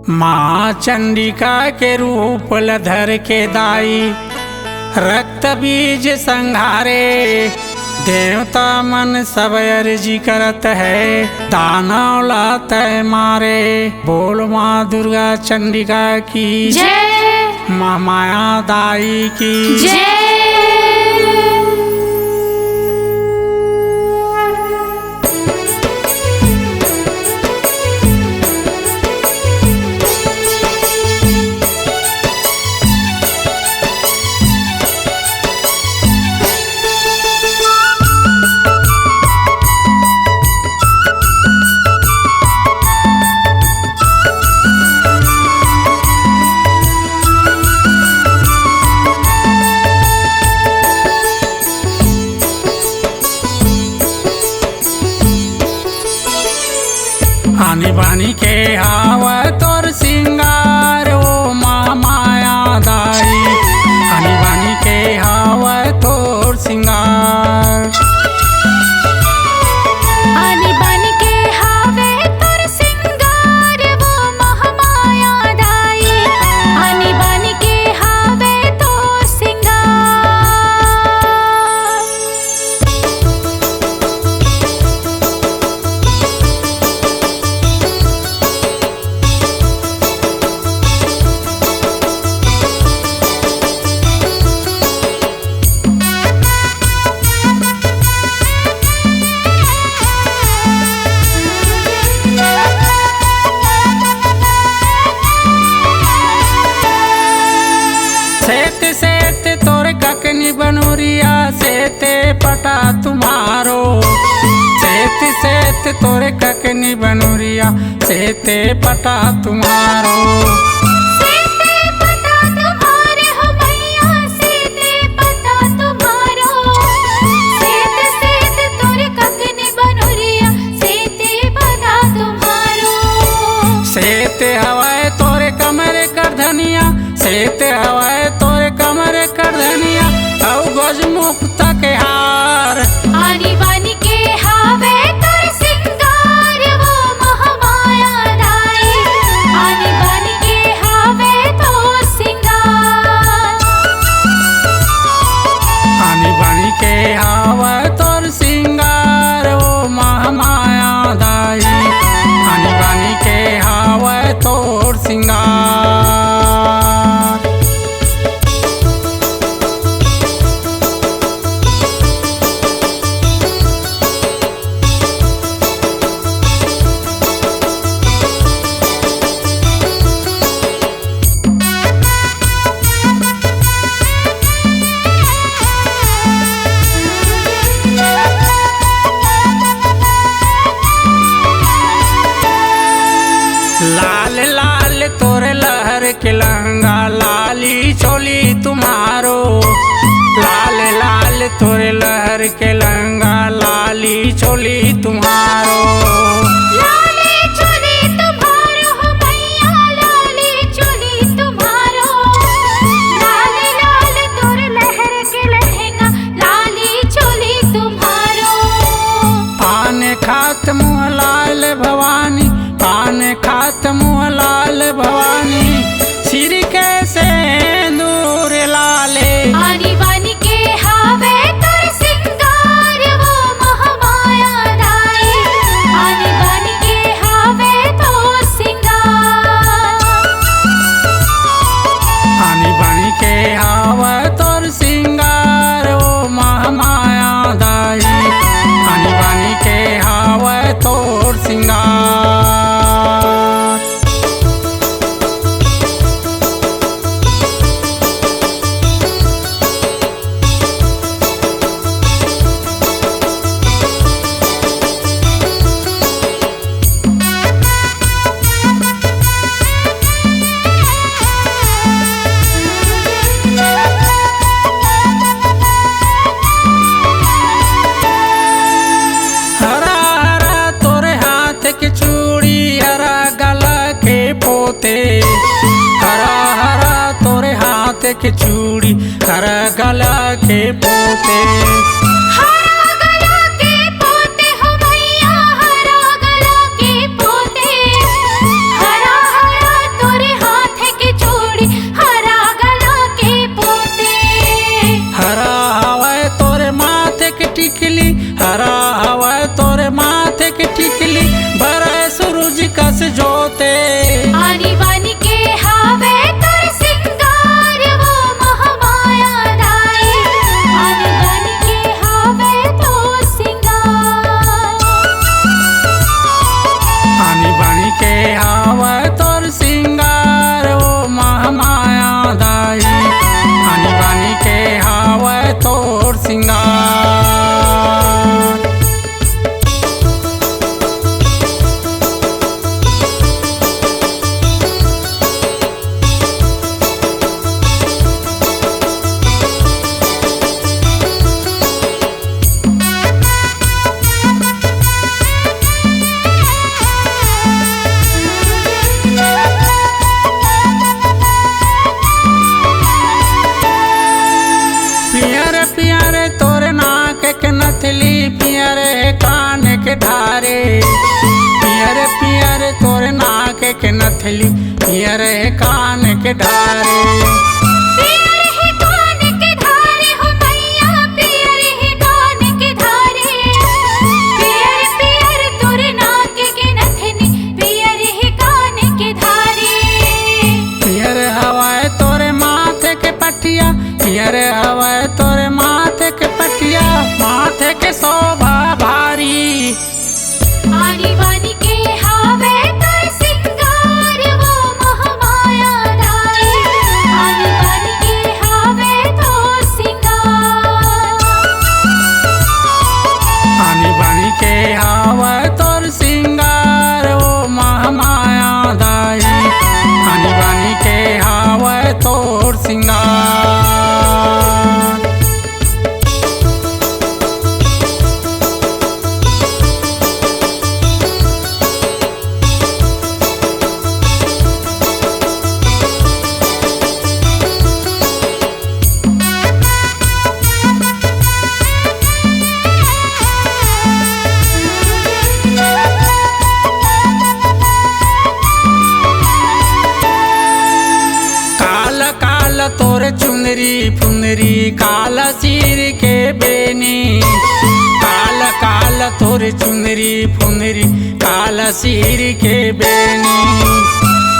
माँ चंडिका के रूप लधर के दाई, रक्त बीज संहारे। देवता मन सब अर्जी करत है, दानव लात मारे। बोल माँ दुर्गा चंडिका की जय, माँ माया दाई की जय। आनी बानी के आवा तोर सिंगार, ओ माँ माया दाई। आनी बानी के आवा तोर सिंगार, आनी बन के हावे तोर सिंगार, वो महामाया दाई। आनी बन के हावे तोर सिंगार। सेत सेत तोर ककनी बनोरिया, सेते पटा तुम्हारो। सेत सेत तोर ककनी बनोरिया, सेते पटा तुम्हारो। सीते पता तुम्हारे हो मैया, सीते पता तुम्हारो। सीते सीते तोरे ककनी बनोरिया, सीते पता तुम्हारो। सेते हवाए तोरे कमरे कर धनिया, सेते हवाए तोरे कमरे कर धनिया। औ गज मुफ्त के हार, आनी बानी के हावे तोर सिंगार, वो महामाया दाई। आनी बानी के हावे तोर सिंगार। आनी बानी के हवा तोर सिंगार, ओ महामाया दाई। आनी बानी के हवा तोर सिंगार। लाल लाल तोरे लहर के लहंगा, लाली चोली तुम्हारो। लाल लाल तोरे लहर के लहंगा, लाली चोली तुम्हारो। लाली चोली तुम्हारो हो मैया, लाली चोली तुम्हारो। लाल लाल तोर लहर के लहंगा, लाली चोली तुम्हारो। पान खात मुँह लाल भवानी, पान खात मुँह लाल भवानी। सिर के सिंदूर लाले, आनी बानी के हावे तोर सिंगार, वो महामाया दाई। आनी बानी के हावे तोर सिंगार। आनी बानी के हवा तोर सिंगार, ओ महामाया दाई। आनी बानी के हवा तोर सिंगार। हरा हरा तोरे हाथ के चूड़ी, हरा गला के पोते। हरा हरा तोरे हाथ के चूड़ी, हरा गला के पोते। हरा गला के पोते हो मैया, हरा गला के पोते। हरा हरा ढारे पियर पियर तोरे नाक के नथली पियर कान के ढारे पियर है कान के धारे हो मैया पियर है कान के धारे पियर पियर तोरे नाक के नथनी पियर है कान के धारे पियर हवाए तोरे माथे के पटिया पियर हवाए तोरे माथे के पटिया माथे के शोभा भारी आनी बानी के हावे तोर सिंगार वो महामाया दाई आनी बानी के हावे तोर सिंगार आनी बानी के हवाए तोर सिंगार ओ महामाया दाई आनी बानी के हवाए तोर सिंगार तोरे चुनरी फुनरी काला सिर के बेनी काला काला तोरे चुनरी फुनरी काला सिर के बेनी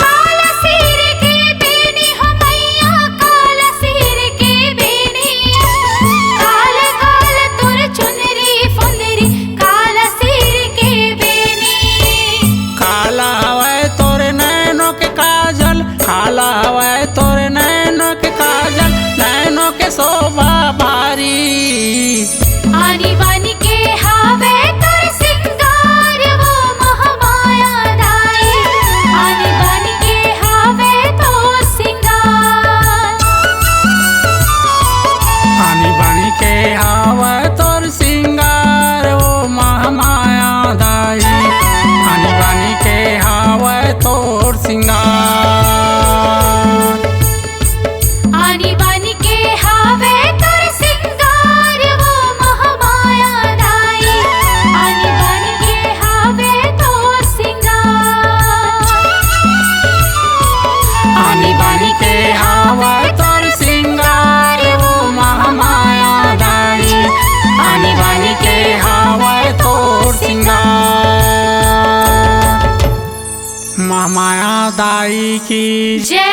काला सिर के बेनी हो मैया काला सिर के बेनी काला काला तोर चुनरी फुनरी काला सिर के बेनी काला हवाए तोरे नैनों के काजल काला हवाए तोरे नैनों के काजल नैनों के शोभा भारी आनी बानी के हावे तोर सिंगार वो महामाया दाई आनी बानी के हावे तोर सिंगार आनी बानी के हवाए तोर सिंगार ओ महामाया दाई आनी बानी के हवाए तोर सिंगार आनी बानी के हावे तोर सिंगार वो महामाया दाई आनी बानी के हावे तोर सिंगार आनी बानी के हवाए तोर सिंगार ओ महामाया दाई आनी बानी के हवाए तोर सिंगार महामाया दाई की जय।